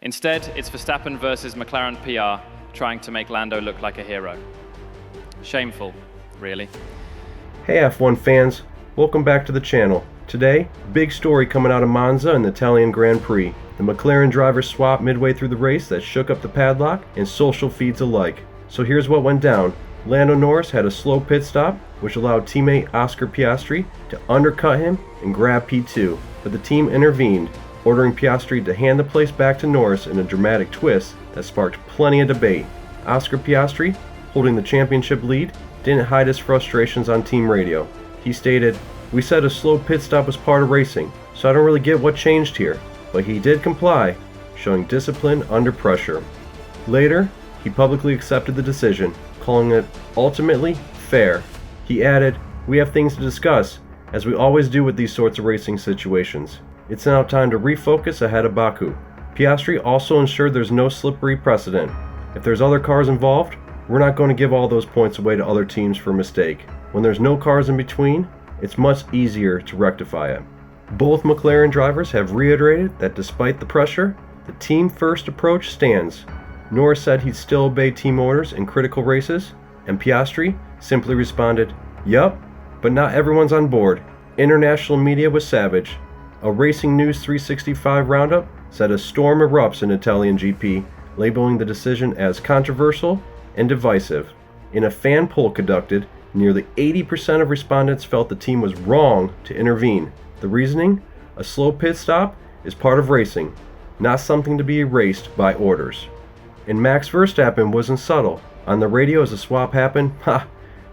Instead, it's Verstappen versus McLaren PR trying to make Lando look like a hero. Shameful, really. Hey F1 fans, welcome back to the channel. Today, big story coming out of Monza and the Italian Grand Prix. The McLaren drivers swapped midway through the race that shook up the paddock and social feeds alike. So here's what went down. Lando Norris had a slow pit stop, which allowed teammate Oscar Piastri to undercut him and grab P2, but the team intervened, ordering Piastri to hand the place back to Norris in a dramatic twist that sparked plenty of debate. Oscar Piastri, holding the championship lead, didn't hide his frustrations on team radio. He stated, "We said a slow pit stop was part of racing, so I don't really get what changed here," but he did comply, showing discipline under pressure. Later, he publicly accepted the decision, calling it ultimately fair. He added, "We have things to discuss, as we always do with these sorts of racing situations. It's now time to refocus ahead of Baku." Piastri also ensured there's no slippery precedent. If there's other cars involved, we're not going to give all those points away to other teams for a mistake. When there's no cars in between, it's much easier to rectify it. Both McLaren drivers have reiterated that despite the pressure, the team-first approach stands. Norris said he'd still obey team orders in critical races, and Piastri simply responded, "Yup, but not everyone's on board." International media was savage. A Racing News 365 roundup said a storm erupts in Italian GP, labeling the decision as controversial and divisive. In a fan poll conducted, nearly 80% of respondents felt the team was wrong to intervene. The reasoning? A slow pit stop is part of racing, not something to be erased by orders. And Max Verstappen wasn't subtle. On the radio as the swap happened,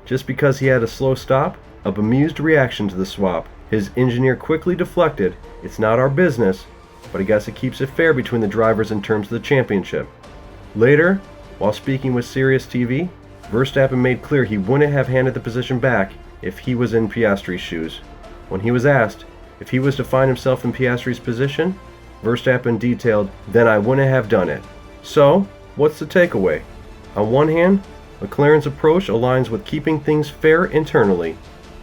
just because he had a slow stop, a bemused reaction to the swap. His engineer quickly deflected, "It's not our business, but I guess it keeps it fair between the drivers in terms of the championship." Later, while speaking with Sirius TV, Verstappen made clear he wouldn't have handed the position back if he was in Piastri's shoes. When he was asked if he was to find himself in Piastri's position, Verstappen detailed, "Then I wouldn't have done it." So, what's the takeaway? On one hand, McLaren's approach aligns with keeping things fair internally,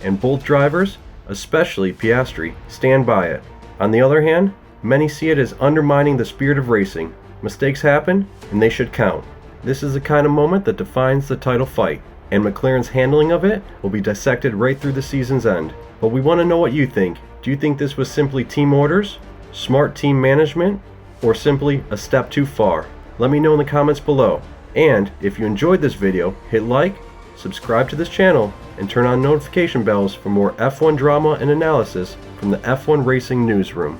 and both drivers, especially Piastri, stand by it. On the other hand, many see it as undermining the spirit of racing. Mistakes happen, and they should count. This is the kind of moment that defines the title fight, and McLaren's handling of it will be dissected right through the season's end. But we want to know what you think. Do you think this was simply team orders, smart team management, or simply a step too far? Let me know in the comments below. And if you enjoyed this video, hit like, subscribe to this channel, and turn on notification bells for more F1 drama and analysis from the F1 Racing Newsroom.